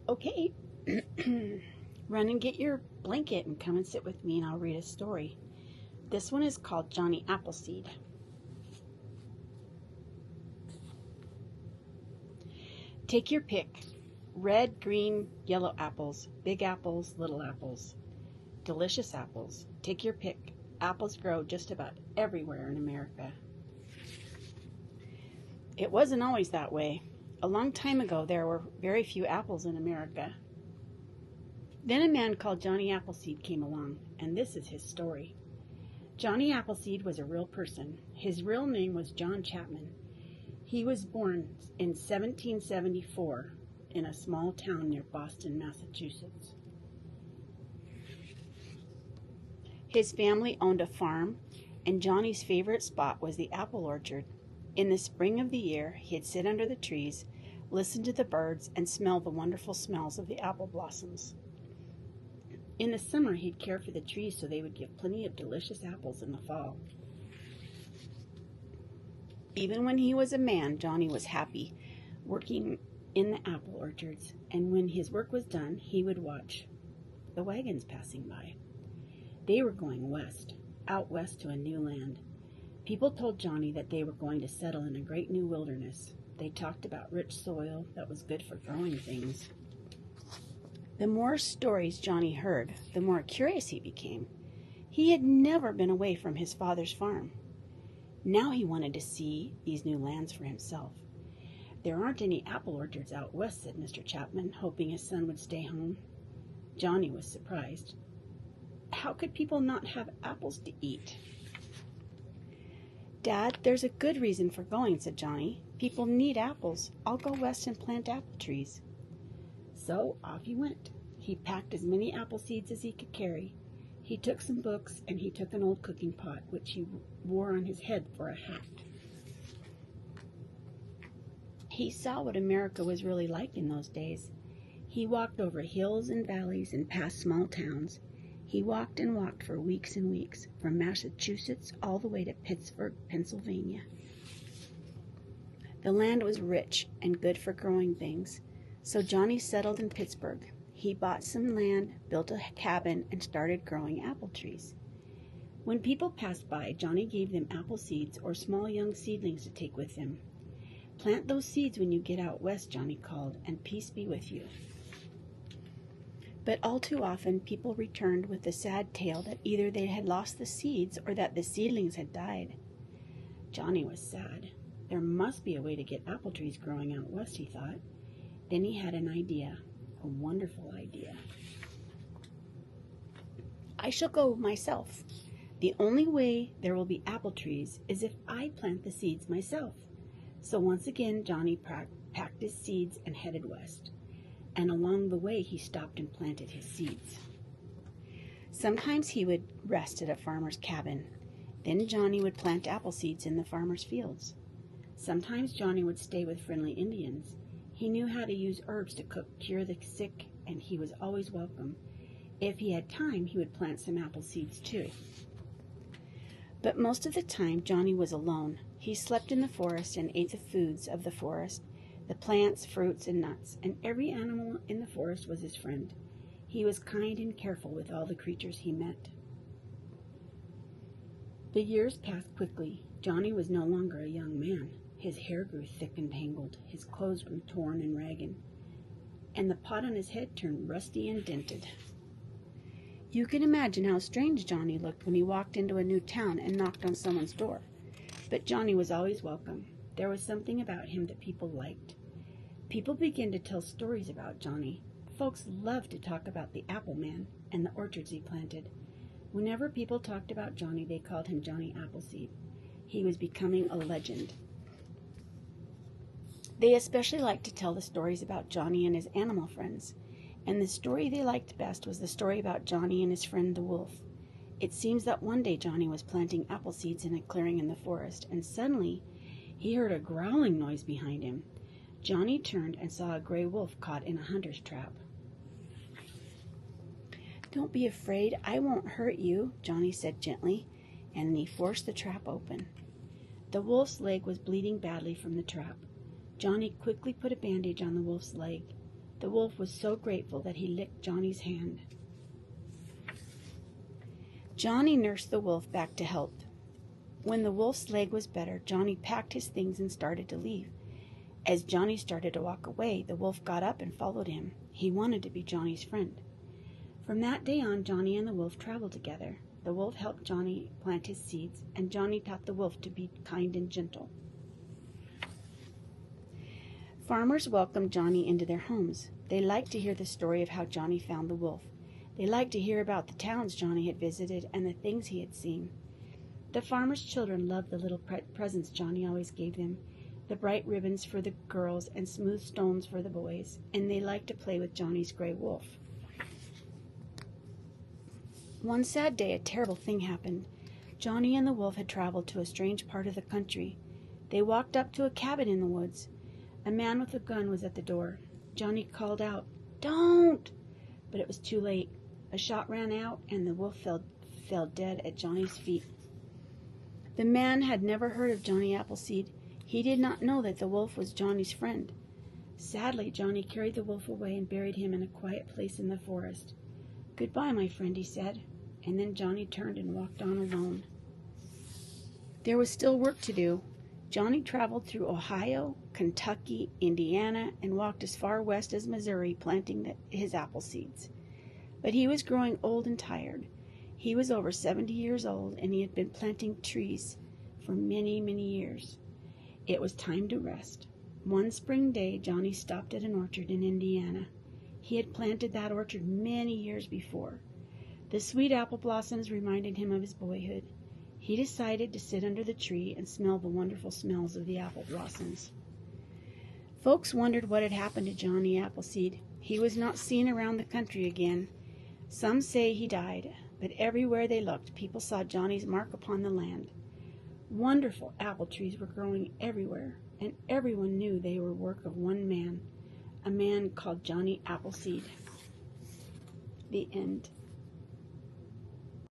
Okay, run and get your blanket and come and sit with me and I'll read a story. This one is called Johnny Appleseed. Take your pick. Red, green, yellow apples, big apples, little apples, delicious apples. Take your pick. Apples grow just about everywhere in America. It wasn't always that way. A long time ago, there were very few apples in America. Then a man called Johnny Appleseed came along, and this is his story. Johnny Appleseed was a real person. His real name was John Chapman. He was born in 1774 in a small town near Boston, Massachusetts. His family owned a farm, and Johnny's favorite spot was the apple orchard. In the spring of the year, he'd sit under the trees, listen to the birds, and smell the wonderful smells of the apple blossoms. In the summer, he'd care for the trees so they would give plenty of delicious apples in the fall. Even when he was a man, Johnny was happy working in the apple orchards, and when his work was done, he would watch the wagons passing by. They were going west, out west to a new land. People told Johnny that they were going to settle in a great new wilderness. They talked about rich soil that was good for growing things. The more stories Johnny heard, the more curious he became. He had never been away from his father's farm. Now he wanted to see these new lands for himself. There aren't any apple orchards out west, said Mr. Chapman, hoping his son would stay home. Johnny was surprised. How could people not have apples to eat? Dad, there's a good reason for going, said Johnny. People need apples. I'll go west and plant apple trees. So off he went. He packed as many apple seeds as he could carry. He took some books, and he took an old cooking pot, which he wore on his head for a hat. He saw what America was really like in those days. He walked over hills and valleys and past small towns. He walked and walked for weeks and weeks, from Massachusetts all the way to Pittsburgh, Pennsylvania. The land was rich and good for growing things, so Johnny settled in Pittsburgh. He bought some land, built a cabin, and started growing apple trees. When people passed by, Johnny gave them apple seeds or small young seedlings to take with them. Plant those seeds when you get out west, Johnny called, and peace be with you. But all too often, people returned with the sad tale that either they had lost the seeds or that the seedlings had died. Johnny was sad. There must be a way to get apple trees growing out west, he thought. Then he had an idea, a wonderful idea. I shall go myself. The only way there will be apple trees is if I plant the seeds myself. So once again, Johnny packed his seeds and headed west. And along the way, he stopped and planted his seeds. Sometimes he would rest at a farmer's cabin. Then Johnny would plant apple seeds in the farmer's fields. Sometimes Johnny would stay with friendly Indians. He knew how to use herbs to cure the sick, and he was always welcome. If he had time, he would plant some apple seeds too. But most of the time, Johnny was alone. He slept in the forest and ate the foods of the forest, the plants, fruits, and nuts, and every animal in the forest was his friend. He was kind and careful with all the creatures he met. The years passed quickly. Johnny was no longer a young man. His hair grew thick and tangled, his clothes grew torn and ragged, and the pot on his head turned rusty and dented. You can imagine how strange Johnny looked when he walked into a new town and knocked on someone's door. But Johnny was always welcome. There was something about him that people liked. People began to tell stories about Johnny. Folks loved to talk about the Apple Man and the orchards he planted. Whenever people talked about Johnny, they called him Johnny Appleseed. He was becoming a legend. They especially liked to tell the stories about Johnny and his animal friends. And the story they liked best was the story about Johnny and his friend the wolf. It seems that one day Johnny was planting apple seeds in a clearing in the forest, and suddenly he heard a growling noise behind him. Johnny turned and saw a gray wolf caught in a hunter's trap. Don't be afraid, I won't hurt you, Johnny said gently, and he forced the trap open. The wolf's leg was bleeding badly from the trap. Johnny quickly put a bandage on the wolf's leg. The wolf was so grateful that he licked Johnny's hand. Johnny nursed the wolf back to health. When the wolf's leg was better, Johnny packed his things and started to leave. As Johnny started to walk away, the wolf got up and followed him. He wanted to be Johnny's friend. From that day on, Johnny and the wolf traveled together. The wolf helped Johnny plant his seeds, and Johnny taught the wolf to be kind and gentle. Farmers welcomed Johnny into their homes. They liked to hear the story of how Johnny found the wolf. They liked to hear about the towns Johnny had visited and the things he had seen. The farmers' children loved the little presents Johnny always gave them, the bright ribbons for the girls and smooth stones for the boys, and they liked to play with Johnny's gray wolf. One sad day, a terrible thing happened. Johnny and the wolf had traveled to a strange part of the country. They walked up to a cabin in the woods. A man with a gun was at the door. Johnny called out, "Don't!" But it was too late. A shot ran out, and the wolf fell dead at Johnny's feet. The man had never heard of Johnny Appleseed. He did not know that the wolf was Johnny's friend. Sadly, Johnny carried the wolf away and buried him in a quiet place in the forest. "Goodbye, my friend," he said, and then Johnny turned and walked on alone. There was still work to do. Johnny traveled through Ohio, Kentucky, Indiana, and walked as far west as Missouri planting his apple seeds. But he was growing old and tired. He was over 70 years old, and he had been planting trees for many, many years. It was time to rest. One spring day, Johnny stopped at an orchard in Indiana. He had planted that orchard many years before. The sweet apple blossoms reminded him of his boyhood. He decided to sit under the tree and smell the wonderful smells of the apple blossoms. Folks wondered what had happened to Johnny Appleseed. He was not seen around the country again. Some say he died, but everywhere they looked, people saw Johnny's mark upon the land. Wonderful apple trees were growing everywhere, and everyone knew they were work of one man, a man called Johnny Appleseed. The end.